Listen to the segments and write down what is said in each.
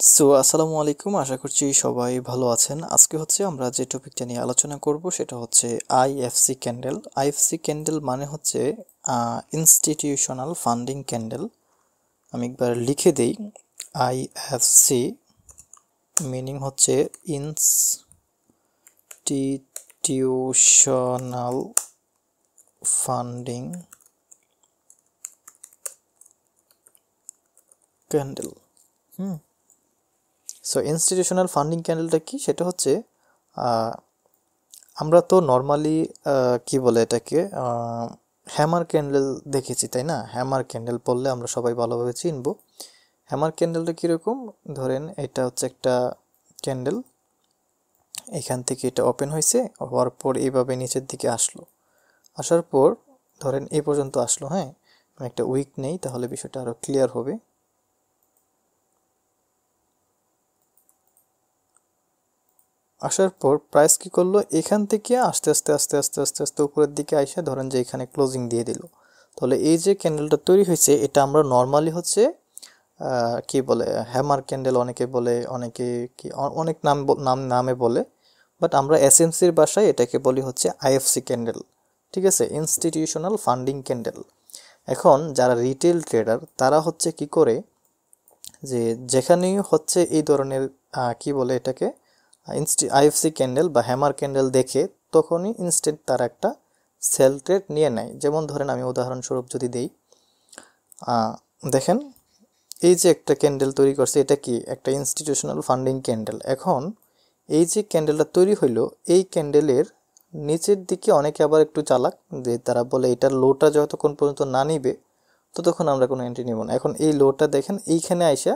আসসালামু আলাইকুম, আশা করছি সবাই ভালো আছেন। আজকে হচ্ছে আমরা যে টপিকটা নিয়ে আলোচনা করব সেটা হচ্ছে আইএফসি ক্যান্ডেল। আইএফসি ক্যান্ডেল মানে হচ্ছে ইনস্টিটিউশনাল ফান্ডিং ক্যান্ডেল। আমি একবার লিখে দেই। আইএফসি মিনিং হচ্ছে institutional funding candle. Institutional funding ক্যান্ডেলটা কি? সেটা হচ্ছে আমরা তো নর্মালি কি বলে এটাকে হ্যামার ক্যান্ডেল দেখেছি, তাই না? হ্যামার ক্যান্ডেল পড়লে আমরা সবাই ভালোভাবে চিনব। হ্যামার ক্যান্ডেলটা কীরকম? ধরেন এটা হচ্ছে একটা ক্যান্ডেল, এখান থেকে এটা ওপেন হয়েছে, হওয়ার পর এইভাবে নিচের দিকে আসলো, আসার পর ধরেন এই পর্যন্ত আসলো। হ্যাঁ, আমি একটা উইক নেই, তাহলে বিষয়টা আরও ক্লিয়ার হবে। আসার পর প্রাইস কি করলো? এখান থেকে আস্তে আস্তে আস্তে আস্তে আস্তে আস্তে উপরের দিকে আইসা ধরেন যে এখানে ক্লোজিং দিয়ে দিল। তাহলে এই যে ক্যান্ডেলটা তৈরি হয়েছে, এটা আমরা নর্মালি হচ্ছে কি বলে, হ্যামার ক্যান্ডেল অনেকে বলে, অনেকে কি অনেক নামে বলে, বাট আমরা এসএমসির ভাষায় এটাকে বলি হচ্ছে আইএফসি ক্যান্ডেল। ঠিক আছে, ইনস্টিটিউশনাল ফান্ডিং ক্যান্ডেল। এখন যারা রিটেল ট্রেডার তারা হচ্ছে কি করে, যে যেখানেই হচ্ছে এই ধরনের কি বলে এটাকে আইএফসি ক্যান্ডেল বা হ্যামার ক্যান্ডেল দেখে, তখনই ইনস্ট্যান্ট তারা একটা সেল ট্রেড নিয়ে নেয়। যেমন ধরেন আমি উদাহরণস্বরূপ যদি দেই, দেখেন এই যে একটা ক্যান্ডেল তৈরি করছে, এটা কি একটা ইনস্টিটিউশনাল ফান্ডিং ক্যান্ডেল। এখন এই যে ক্যান্ডেলটা তৈরি হইলো, এই ক্যান্ডেলের নিচের দিকে অনেকে আবার একটু চালাক, যে তারা বলে এটার লোটা যতক্ষণ পর্যন্ত না নিবে ততক্ষণ আমরা কোনো এন্ট্রি নেব না। এখন এই লোটা দেখেন এইখানে আইসা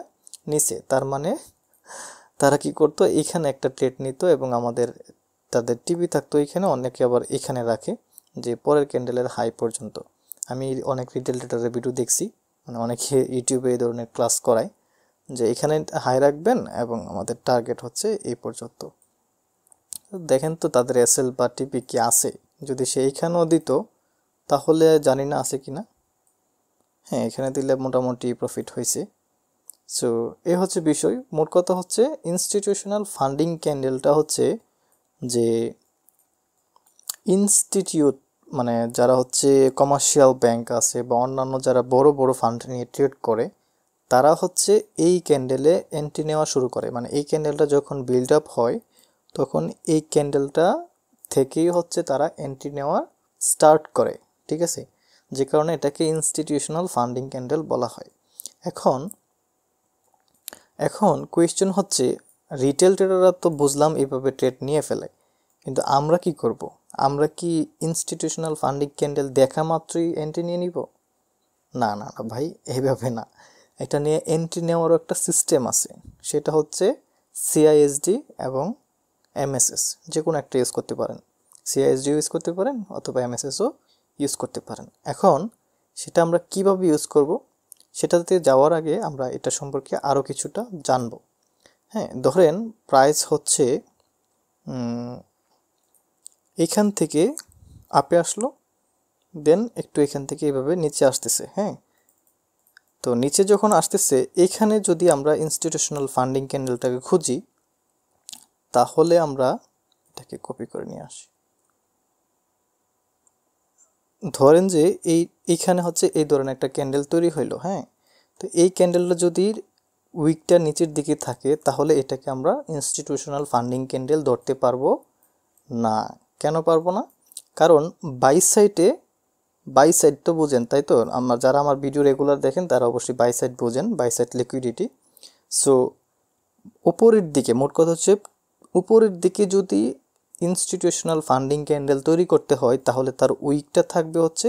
নিচে, তার মানে তারা কি করতো, এইখানে একটা ট্রেড নিত এবং তাদের টিভি থাকতো এইখানে, অনেকে আবার এখানে রাখে যে পরের ক্যান্ডেলের হাই পর্যন্ত। আমি অনেক রিটেল ট্রেডারের ভিডিও দেখছি, মানে অনেকে ইউটিউবে এই ধরনের ক্লাস করায় যে এখানে হাই রাখবেন এবং আমাদের টার্গেট হচ্ছে এই পর্যন্ত। দেখেন তো তাদের এসএল বা টিপি কি আছে, যদি সেইখানেও দিত তাহলে জানি না আছে কিনা। হ্যাঁ, এখানে দিলে মোটামুটি প্রফিট হয়েছে। সো এ হচ্ছে বিষয়। মোট কথা হচ্ছে ইনস্টিটিউশনাল ফান্ডিং ক্যান্ডেলটা হচ্ছে যে ইনস্টিটিউট, মানে যারা হচ্ছে কমার্শিয়াল ব্যাংক আছে বা অন্যান্য যারা বড় বড় ফান্ড নিয়ে ট্রেড করে, তারা হচ্ছে এই ক্যান্ডেলে এন্ট্রি নেওয়া শুরু করে। মানে এই ক্যান্ডেলটা যখন বিল্ড আপ হয় তখন এই ক্যান্ডেলটা থেকেই হচ্ছে তারা এন্ট্রি নেওয়া স্টার্ট করে। ঠিক আছে, যে কারণে এটাকে ইনস্টিটিউশনাল ফান্ডিং ক্যান্ডেল বলা হয়। এখন এখন কোয়েশ্চেন হচ্ছে, রিটেল ট্রেডাররা তো বুঝলাম এইভাবে ট্রেড নিয়ে ফেলে, কিন্তু আমরা কি করব? আমরা কি ইনস্টিটিউশনাল ফান্ডিং ক্যান্ডেল দেখা মাত্রই এন্ট্রি নিয়ে নিব? না না না ভাই, এইভাবে না। এটা নিয়ে এন্ট্রি নেওয়ারও একটা সিস্টেম আছে, সেটা হচ্ছে সিআইএসডি এবং এমএসএস, যে কোনো একটা ইউজ করতে পারেন। সিআইএসডি ইউজ করতে পারেন অথবা এমএসএসও ইউজ করতে পারেন। এখন সেটা আমরা কিভাবে ইউজ করব, সেটাতে যাওয়ার আগে আমরা এটা সম্পর্কে আরও কিছুটা জানব। হ্যাঁ, ধরেন প্রাইস হচ্ছে এইখান থেকে আপে আসলো, দেন একটু এখান থেকে এইভাবে নিচে আসতেছে। হ্যাঁ, তো নিচে যখন আসতেছে, এইখানে যদি আমরা ইনস্টিটিউশনাল ফান্ডিং ক্যান্ডেলটাকে খুঁজি, তাহলে আমরা এটাকে কপি করে নিয়ে আসি। ধরেন যে এইখানে হচ্ছে এই ধরনের একটা ক্যান্ডেল তৈরি হইলো। হ্যাঁ, তো এই ক্যান্ডেলটা যদি উইকটা নিচের দিকে থাকে, তাহলে এটাকে আমরা ইনস্টিটিউশনাল ফান্ডিং ক্যান্ডেল ধরতে পারবো না। কেন পারবো না? কারণ বাই সাইড তো বুঝেন, তাই তো? যারা আমার ভিডিও রেগুলার দেখেন তারা অবশ্যই বাই সাইড বোঝেন, বাই সাইড লিকুইডিটি। সো উপরের দিকে, মোট কথা হচ্ছে উপরের দিকে যদি ইনস্টিটিউশনাল ফান্ডিং ক্যান্ডেল তৈরি করতে হয়, তাহলে তার উইকটা থাকবে হচ্ছে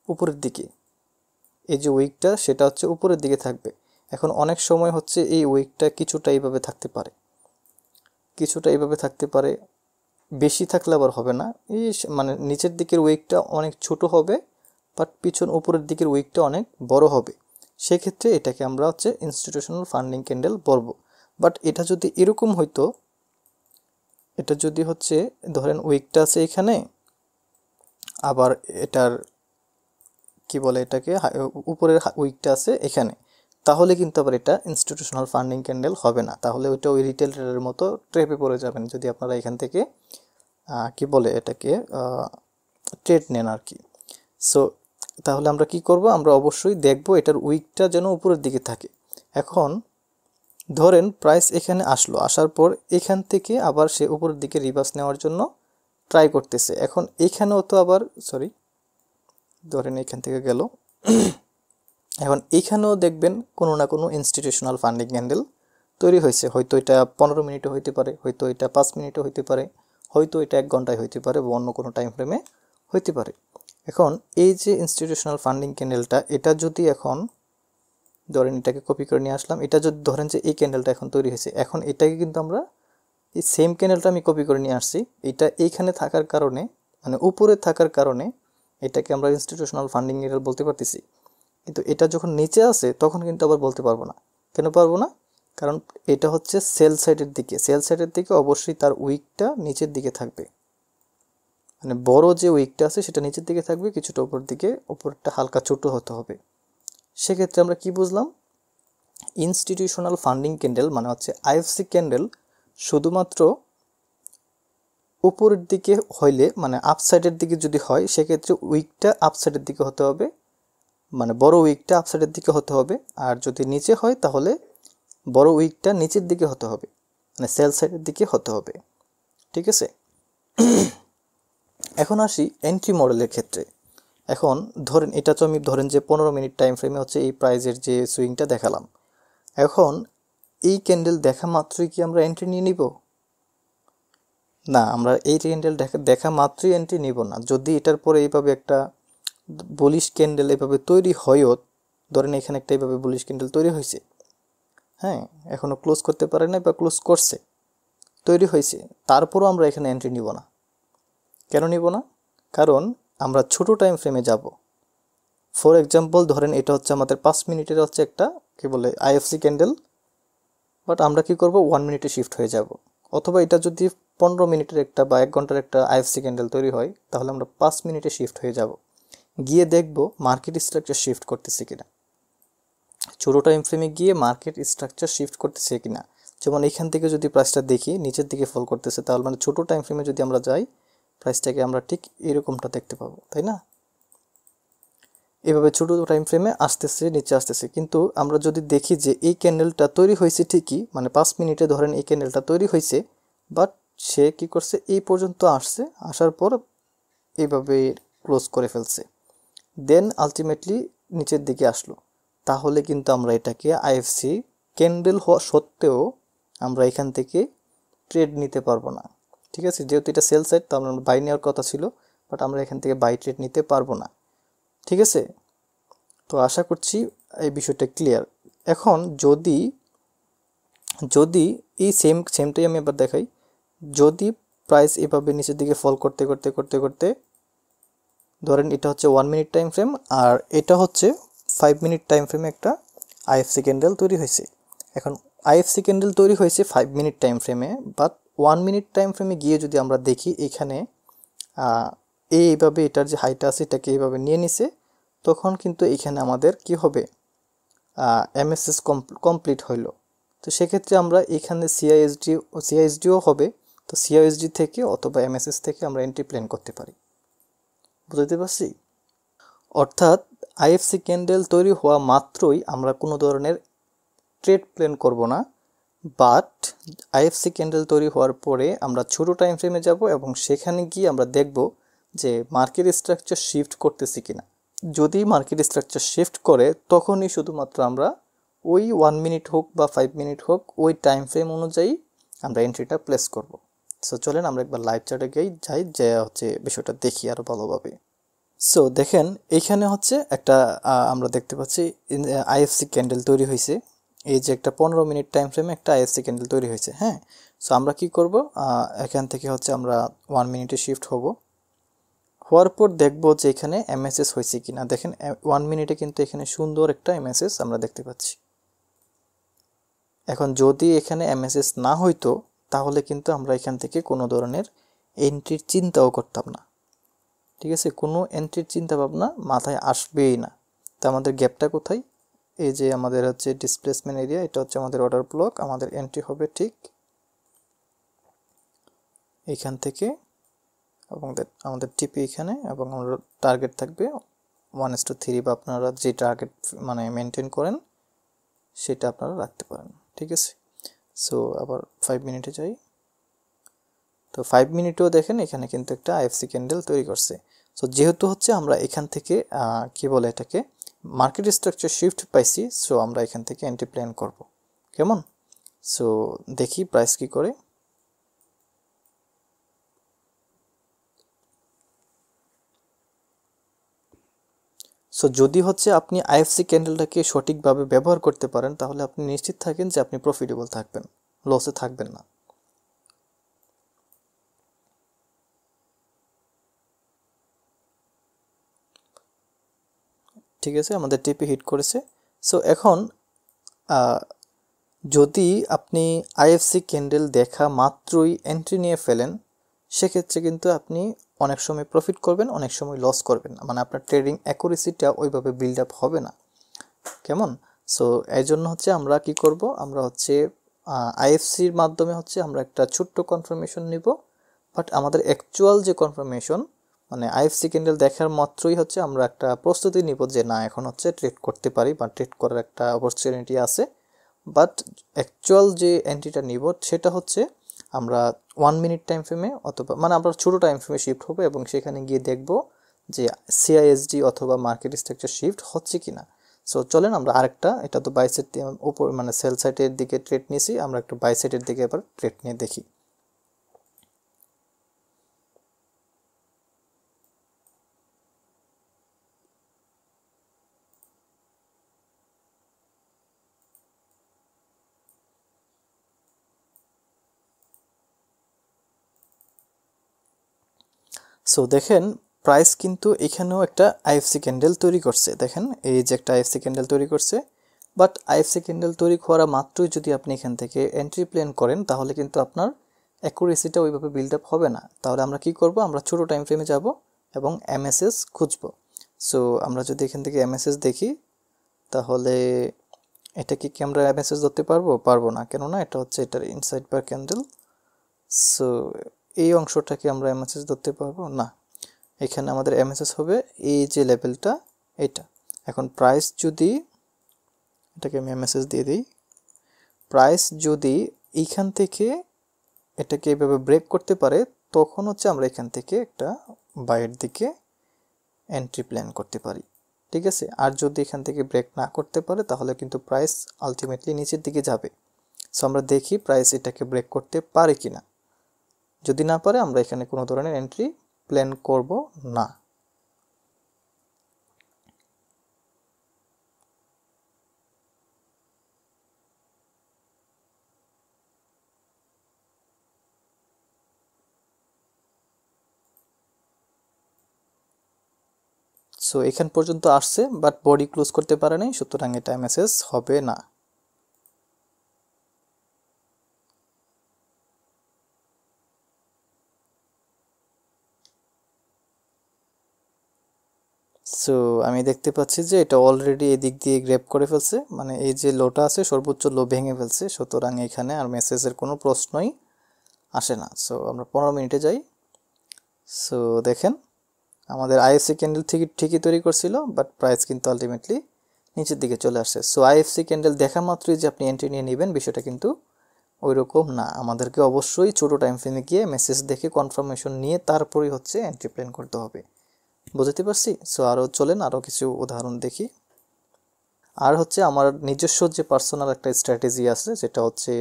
উপরের দিকে। এই যে উইকটা, সেটা হচ্ছে উপরের দিকে থাকবে। এখন অনেক সময় হচ্ছে এই উইকটা কিছুটা এইভাবে থাকতে পারে, বেশি থাকলে আবার হবে না। এই মানে নিচের দিকের উইকটা অনেক ছোট হবে, বাট উপরের দিকের উইকটা অনেক বড় হবে। সেক্ষেত্রে এটাকে আমরা হচ্ছে ইনস্টিটিউশনাল ফান্ডিং ক্যান্ডেল বলবো। বাট এটা যদি এরকম হইতো, এটা যদি হচ্ছে ধরেন উইকটা আছে এখানে, আবার এটার কি বলে এটাকে উপরের উইকটা আছে এখানে, তাহলে কিন্তু আবার এটা ইনস্টিটিউশনাল ফান্ডিং ক্যান্ডেল হবে না, তাহলে ওইটা ওই রিটেল ট্রেডারের মতো ট্র্যাপে পড়ে যাবেন যদি আপনারা এখান থেকে কি বলে এটাকে ট্রেড নেন আর কি। সো তাহলে আমরা কি করব, আমরা অবশ্যই দেখব এটার উইকটা যেন উপরের দিকে থাকে। এখন ধরেন প্রাইস এখানে আসলো, আসার পর এখান থেকে আবার সে উপরের দিকে রিভার্স নেওয়ার জন্য ট্রাই করতেছে। এখন এখানেও তো আবার ধরেন এখান থেকে গেল, এখন এখানেও দেখবেন কোনো না কোনো ইনস্টিটিউশনাল ফান্ডিং ক্যান্ডেল তৈরি হয়েছে। হয়তো এটা 15 মিনিটও হইতে পারে, হয়তো এটা 5 মিনিটও হইতে পারে, হয়তো এটা 1 ঘন্টায় হইতে পারে, বা অন্য কোনো টাইম ফ্রেমে হইতে পারে। এখন এই যে ইনস্টিটিউশনাল ফান্ডিং ক্যান্ডেলটা, এটা যদি এখন ধরেন এটাকে কপি করে নিয়ে আসলাম, এটা যদি ধরেন যে এই ক্যান্ডেলটা এখন তৈরি হয়েছে, এখন এটাকে কিন্তু আমরা এই সেম ক্যান্ডেলটা আমি কপি করে নিয়ে আসছি, এটা এইখানে থাকার কারণে মানে উপরে থাকার কারণে এটাকে আমরা ইনস্টিটিউশনাল ফান্ডিং ক্যান্ডেল বলতে পারতেছি। কিন্তু এটা যখন নিচে আসে তখন কিন্তু আবার বলতে পারবো না। কেন পারবো না? কারণ এটা হচ্ছে সেল সাইডের দিকে, সেল সাইডের দিকে অবশ্যই তার উইকটা নিচের দিকে থাকবে, মানে বড় যে উইকটা আছে সেটা নিচের দিকে থাকবে, কিছুটা উপর দিকে, উপরটা হালকা ছোট হতে হবে। সেক্ষেত্রে আমরা কি বুঝলাম, ইনস্টিটিউশনাল ফান্ডিং ক্যান্ডেল মানে হচ্ছে আইএফসি ক্যান্ডেল শুধুমাত্র উপরের দিকে হইলে, মানে আপসাইডের দিকে যদি হয় সেক্ষেত্রে উইকটা আপসাইডের দিকে হতে হবে, মানে বড় উইকটা আপসাইডের দিকে হতে হবে। আর যদি নিচে হয় তাহলে বড় উইকটা নিচের দিকে হতে হবে, মানে সেল সাইডের দিকে হতে হবে। ঠিক আছে, এখন আসি এন্ট্রি মডেলের ক্ষেত্রে। এখন ধরেন এটা তো আমি ধরেন যে 15 মিনিট টাইম ফ্রেমে হচ্ছে এই প্রাইজের যে সুইংটা দেখালাম। এখন এই ক্যান্ডেল দেখা মাত্রই কি আমরা এন্ট্রি নিয়ে নিব? না, আমরা এই ক্যান্ডেল দেখা মাত্রই এন্ট্রি নিব না। যদি এটার পরে এইভাবে একটা বুলিশ ক্যান্ডেল এভাবে তৈরি হয়ও, ধরেন এখানে একটা এইভাবে বুলিশ ক্যান্ডেল তৈরি হয়েছে, হ্যাঁ, এখনো ক্লোজ করতে পারে না বা ক্লোজ করছে, তৈরি হয়েছে, তারপরও আমরা এখানে এন্ট্রি নিব না। কেন নিব না? কারণ আমরা ছোট টাইম ফ্রেমে যাব। ফর এক্সাম্পল ধরেন এটা হচ্ছে আমাদের 5 মিনিটের হচ্ছে একটা কি বলে আইএফসি ক্যান্ডেল, বাট আমরা কি করব 1 মিনিটে শিফট হয়ে যাব। অথবা এটা যদি 15 মিনিটের একটা বা 1 ঘন্টার একটা আইএফসি ক্যান্ডেল তৈরি হয়, তাহলে আমরা 5 মিনিটে শিফট হয়ে যাব, গিয়ে দেখব মার্কেট স্ট্রাকচার শিফট করতেছে কিনা, ছোট টাইম ফ্রেমে গিয়ে মার্কেট স্ট্রাকচার শিফট করতেছে কিনা। যেমন এখান থেকে যদি প্রাইসটা দেখি নিচের দিকে ফল করতেছে, তাহলে মানে ছোট টাইম ফ্রেমে যদি আমরা যাই প্রাইসটাকে আমরা ঠিক এরকমটা দেখতে পাবো, তাই না? এভাবে ছোট টাইম ফ্রেমে আসতেছে, নিচে আসতেছে। কিন্তু আমরা যদি দেখি যে এই ক্যান্ডেলটা তৈরি হয়েছে ঠিকই, মানে 5 মিনিটে ধরেন এই ক্যান্ডেলটা তৈরি হয়েছে, বাট সে কি করছে, এই পর্যন্ত আসছে, আসার পর এইভাবে ক্লোজ করে ফেলছে, দেন আলটিমেটলি নিচের দিকে আসলো, তাহলে কিন্তু আমরা এটাকে আইএফসি ক্যান্ডেল হওয়া সত্ত্বেও আমরা এখান থেকে ট্রেড নিতে পারবো না। ঠিক আছে, যেহেতু এটা সেল সাইড, তো আমরা বাই নেওয়ার কথা ছিল, বাট আমরা এখান থেকে বাই ট্রেড নিতে পারবো না। ঠিক আছে, তো আশা করছি এই বিষয়টা ক্লিয়ার। এখন যদি যদি এই সেমটাই আমি এবার দেখাই, যদি প্রাইস এভাবে নিচের দিকে ফল করতে করতে করতে করতে ধরেন এটা হচ্ছে 1 মিনিট টাইম ফ্রেম আর এটা হচ্ছে 5 মিনিট টাইম ফ্রেমে একটা আইএফসি ক্যান্ডেল তৈরি হয়েছে। এখন আইএফসি ক্যান্ডেল তৈরি হয়েছে 5 মিনিট টাইম ফ্রেমে, বাট 1 মিনিট টাইম ফ্রেমে গিয়ে যদি আমরা দেখি এখানে এইভাবে এটার যে হাইটা আছে এটাকে এইভাবে নিয়ে নিছে, তখন কিন্তু এখানে আমাদের কি হবে, এমএসএস কমপ্লিট হইলো। তো সেক্ষেত্রে আমরা এখানে সিআইএসডিও হবে, তো সিআইএসডি থেকে অথবা এমএসএস থেকে আমরা এন্ট্রি প্ল্যান করতে পারি। বুঝতে পারছি? অর্থাৎ আইএফসি ক্যান্ডেল তৈরি হওয়া মাত্রই আমরা কোনো ধরনের ট্রেড প্ল্যান করব না, বাট আইএফসি ক্যান্ডেল তৈরি হওয়ার পরে আমরা ছোটো টাইম ফ্রেমে যাব এবং সেখানে গিয়ে আমরা দেখব যে মার্কেট স্ট্রাকচার শিফট করতেছি কিনা। যদি মার্কেট স্ট্রাকচার শিফট করে তখনই শুধুমাত্র আমরা ওই 1 মিনিট হোক বা 5 মিনিট হোক ওই টাইম ফ্রেম অনুযায়ী আমরা এন্ট্রিটা প্লেস করব। সো চলেন আমরা একবার লাইভ চার্টে যাই, যে হচ্ছে বিষয়টা দেখি আরও ভালোভাবে। সো দেখেন এইখানে হচ্ছে একটা আমরা দেখতে পাচ্ছি আইএফসি ক্যান্ডেল তৈরি হয়েছে, এই যে একটা 15 মিনিট টাইম ফ্রেমে একটা আইএফসি ক্যান্ডেল তৈরি হয়েছে। হ্যাঁ, সো আমরা কি করব, এখান থেকে হচ্ছে আমরা 1 মিনিটে শিফট হওয়ার পর দেখব যে এখানে এমএসএস হয়েছে কিনা। দেখেন 1 মিনিটে কিন্তু এখানে সুন্দর একটা এমএসএস আমরা দেখতে পাচ্ছি। এখন যদি এখানে এমএসএস না হইতো তাহলে কিন্তু আমরা এখান থেকে কোনো ধরনের এন্ট্রির চিন্তাও করতাম না। ঠিক আছে, কোনো এন্ট্রির চিন্তা ভাবনা মাথায় আসবেই না। তো আমাদের গ্যাপটা কোথায়, এই যে আমাদের হচ্ছে ডিসপ্লেসমেন্ট এরিয়া, এটা হচ্ছে আমাদের অর্ডার ব্লক, আমাদের এন্ট্রি হবে ঠিক এইখান থেকে, এবং আমাদের টিপি এখানে, এবং আমরা টার্গেট থাকবে 1:3, বা আপনারা যে টার্গেট মানে মেনটেন করেন সেটা আপনারা রাখতে পারেন, ঠিক আছে। সো আবার 5 মিনিটে যাই। তো 5 মিনিটেও দেখেন এখানে কিন্তু একটা আইএফসি ক্যান্ডেল তৈরি করছে। সো যেহেতু হচ্ছে আমরা এখান থেকে কি বলে এটাকে মার্কেট স্ট্রাকচার শিফট পাইছি, সো আমরা এখান থেকে এন্ট্রি প্ল্যান করব, কেমন। সো দেখি প্রাইস কি করে। সো যদি হচ্ছে আপনি আইএফসি ক্যান্ডেলটাকে সঠিকভাবে ব্যবহার করতে পারেন, তাহলে আপনি নিশ্চিত থাকেন যে আপনি প্রফিটেবল থাকবেন, লসে থাকবেন না। ঠিক আছে, আমাদের টিপি হিট করেছে। সো এখন যদি আপনি আইএফসি ক্যান্ডেল দেখা মাত্রই এন্ট্রি নিয়ে ফেলেন, সেক্ষেত্রে কিন্তু আপনি অনেক সময় প্রফিট করবেন, অনেক সময় লস করবেন, মানে আপনার ট্রেডিং অ্যাকুরেসিটা ওইভাবে বিল্ড আপ হবে না, কেমন। সো এই জন্য হচ্ছে আমরা কি করব, আমরা হচ্ছে আইএফসির মাধ্যমে হচ্ছে আমরা একটা ছোট্ট কনফার্মেশন নিব, বাট আমাদের অ্যাকচুয়াল যে কনফার্মেশন মানে আইএফসি ক্যান্ডেল দেখার মাত্রই হচ্ছে আমরা একটা প্রস্তুতি নিব যে না এখন হচ্ছে ট্রেড করতে পারি বা ট্রেড করার একটা অপরচুনিটি আছে। বাট অ্যাকচুয়াল যে এন্ট্রিটা নিব সেটা হচ্ছে আমরা 1 মিনিট টাইম ফ্রেমে, অথবা মানে আমরা ছোটো টাইম ফ্রেমে শিফট হবে, এবং সেখানে গিয়ে দেখব যে সিআইএসডি অথবা মার্কেট স্ট্রাকচার শিফট হচ্ছে কিনা। সো চলেন আমরা আরেকটা, এটা তো বাই সাইড উপর মানে সেল সাইডের দিকে ট্রেড নিয়েছি, আমরা একটু বাই সাইডের দিকে এবার ট্রেড নিয়ে দেখি। সো দেখেন প্রাইস কিন্তু এখানেও একটা আইএফসি ক্যান্ডেল তৈরি করছে, দেখেন এই যে একটা আইএফসি ক্যান্ডেল তৈরি করছে। বাট আইএফসি ক্যান্ডেল তৈরি করা মাত্রই যদি আপনি এখান থেকে এন্ট্রি প্ল্যান করেন, তাহলে কিন্তু আপনার অ্যাকুরেসিটা ওইভাবে বিল্ড আপ হবে না। তাহলে আমরা কি করব, আমরা ছোটো টাইম ফ্রেমে যাব এবং এমএসএস খুঁজব। সো আমরা যদি এখান থেকে এমএসএস দেখি, তাহলে এটা কি আমরা এমএসএস ধরতে পারবো না, কেননা এটা হচ্ছে এটার ইনসাইড বার ক্যান্ডেল। সো এই অংশটাকে আমরা এমএসএস ধরতে পারবো না, এখানে আমাদের এমএসএস হবে এই যে লেভেলটা এটা। এখন প্রাইস যদি এটাকে আমি এমএসএস দিয়ে দিই, প্রাইস যদি এইখান থেকে এটাকে এইভাবে ব্রেক করতে পারে, তখন হচ্ছে আমরা এখান থেকে একটা বাইয়ের দিকে এন্ট্রি প্ল্যান করতে পারি, ঠিক আছে। আর যদি এখান থেকে ব্রেক না করতে পারে, তাহলে কিন্তু প্রাইস আলটিমেটলি নিচের দিকে যাবে। সো আমরা দেখি প্রাইস এটাকে ব্রেক করতে পারে কিনা, যদি না পারে আমরা এখানে কোনো ধরনের এন্ট্রি প্ল্যান করব না। সো এখান পর্যন্ত আসছে, বাট বডি ক্লোজ করতে পারে নাই, সুতরাং এটা এমএসএস হবে না। সো আমি দেখতে পাচ্ছি যে এটা অলরেডি এদিক দিয়ে গ্র্যাব করে ফেলছে, মানে এই যে লোটা আছে সর্বোচ্চ লো ভেঙে ফেলছে, সুতরাং এখানে আর মেসেজের কোনো প্রশ্নই আসে না। সো আমরা 15 মিনিটে যাই। সো দেখেন আমাদের আইএফসি ক্যান্ডেল ঠিকই তৈরি করছিল, বাট প্রাইস কিন্তু আলটিমেটলি নিচের দিকে চলে আসছে। সো আইএফসি ক্যান্ডেল দেখা মাত্রই যে আপনি এন্ট্রি নিয়ে নেবেন, বিষয়টা কিন্তু ওই রকম না। আমাদেরকে অবশ্যই ছোটো টাইম ফ্রেমে গিয়ে মেসেজ দেখে কনফার্মেশন নিয়ে তারপরেই হচ্ছে এন্ট্রি প্ল্যান করতে হবে, বুঝতে পারছি। সো আরও চলেন আরও কিছু উদাহরণ দেখি। আর হচ্ছে আমার নিজস্ব যে পার্সোনাল একটা স্ট্র্যাটেজি আছে, যেটা হচ্ছে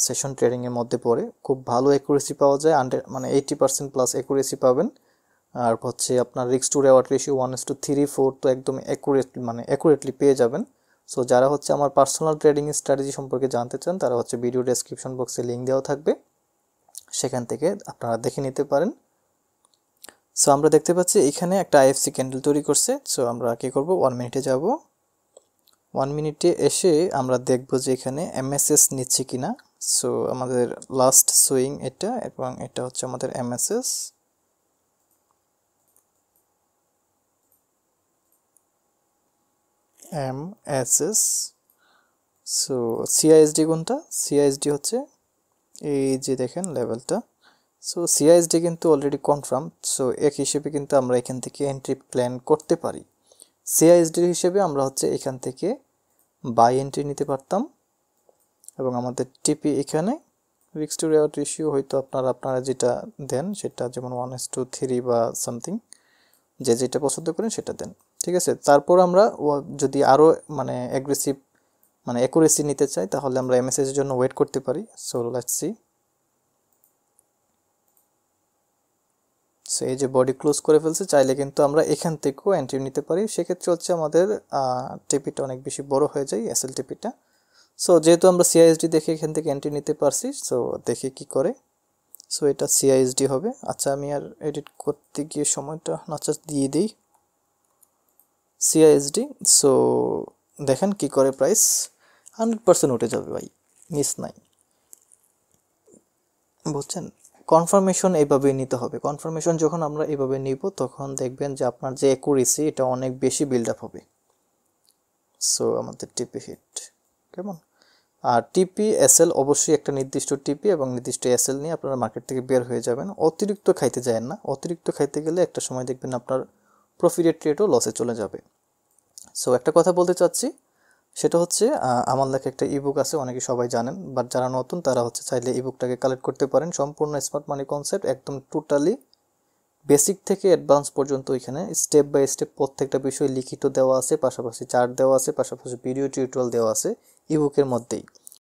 সেশন ট্রেডিংয়ের মধ্যে পড়ে, খুব ভালো অ্যাকুরেসি পাওয়া যায়, 80% প্লাস অ্যাকুরেসি পাবেন। আর হচ্ছে আপনার রিস্ক টু রেওয়ার্ড রেশিও 1:3-4, তো একদম অ্যাকুরেটলি পেয়ে যাবেন। সো যারা হচ্ছে আমার পার্সোনাল ট্রেডিং স্ট্র্যাটেজি সম্পর্কে জানতে চান, তারা হচ্ছে ভিডিও ডেসক্রিপশন বক্সে লিঙ্ক দেওয়া থাকবে, সেখান থেকে আপনারা দেখে নিতে পারেন। সো আমরা দেখতে পাচ্ছি এখানে একটা আইএফসি ক্যান্ডেল তৈরি করছে। সো আমরা কি করব, 1 মিনিটে যাব। 1 মিনিটে এসে আমরা দেখব যে এখানে এমএসএস নিচ্ছে কিনা। সো আমাদের লাস্ট সুইং এটা, এবং এটা হচ্ছে আমাদের এমএসএস। MSS। সো সিআইএসডি কোনটা? সিআইএসডি হচ্ছে এই যে দেখেন লেভেলটা। সো সিআইএসডি কিন্তু অলরেডি কনফার্ম। সো এক হিসেবে কিন্তু আমরা এখান থেকে এন্ট্রি প্ল্যান করতে পারি। সিআইএসডির হিসেবে আমরা হচ্ছে এখান থেকে বাই এন্ট্রি নিতে পারতাম এবং আমাদের টিপি এখানে রিস্ক টু রেওয়ার্ড রেশিও হয়তো আপনারা যেটা দেন সেটা, যেমন 1:3 বা সামথিং, যে যেটা পছন্দ করেন সেটা দেন, ঠিক আছে। তারপর আমরা যদি আরও মানে অ্যাগ্রেসিভ মানে অ্যাকুরেসি নিতে চাই তাহলে আমরা এমএসএস এর জন্য ওয়েট করতে পারি। So let's see. সো এই যে বডি ক্লোজ করে ফেলছে, চাইলে কিন্তু আমরা এখান থেকেও এন্ট্রি নিতে পারি। সেক্ষেত্রে হচ্ছে আমাদের টিপিটা অনেক বেশি বড় হয়ে যায়, এসএল টিপিটা। সো যেহেতু আমরা সিআইএসডি দেখে এখান থেকে এন্ট্রি নিতে পারছি, সো দেখে কি করে। সো এটা সিআইএসডি হবে। আচ্ছা আমি আর এডিট করতে গিয়ে সময়টা নাচার দিয়ে দিই, সিআইএসডি। সো দেখেন কি করে, প্রাইস 100% উঠে যাবে ভাই, মিস নাই, বুঝছেন। কনফার্মেশন এইভাবেই নিতে হবে। কনফার্মেশন যখন আমরা এইভাবে নিব তখন দেখবেন যে আপনার যে অ্যাকুরেসি এটা অনেক বেশি বিল্ড আপ হবে। সো আমাদের টিপি হিট কেমন। আর টিপি এসএল অবশ্যই একটা নির্দিষ্ট টিপি এবং নির্দিষ্ট এসএল নিয়ে আপনারা মার্কেট থেকে বের হয়ে যাবেন। অতিরিক্ত খাইতে যাবেন না, অতিরিক্ত খাইতে গেলে একটা সময় দেখবেন আপনার প্রফিটের ট্রেডও লসে চলে যাবে। সো একটা কথা বলতে চাচ্ছি, সেটা হচ্ছে আমার লেখা একটা ইবুক আছে, অনেকে সবাই জানেন, বাট যারা নতুন তারা হচ্ছে চাইলে ইবুকটাকে কালেক্ট করতে পারেন। সম্পূর্ণ স্মার্ট মানি কনসেপ্ট একদম টোটালি বেসিক থেকে অ্যাডভান্স পর্যন্ত এখানে স্টেপ বাই স্টেপ প্রত্যেকটা বিষয় লিখিত দেওয়া আছে, পাশাপাশি চার্ট দেওয়া আছে, পাশাপাশি ভিডিও টিউটোরিয়াল দেওয়া আছে ইবুকের মধ্যেই।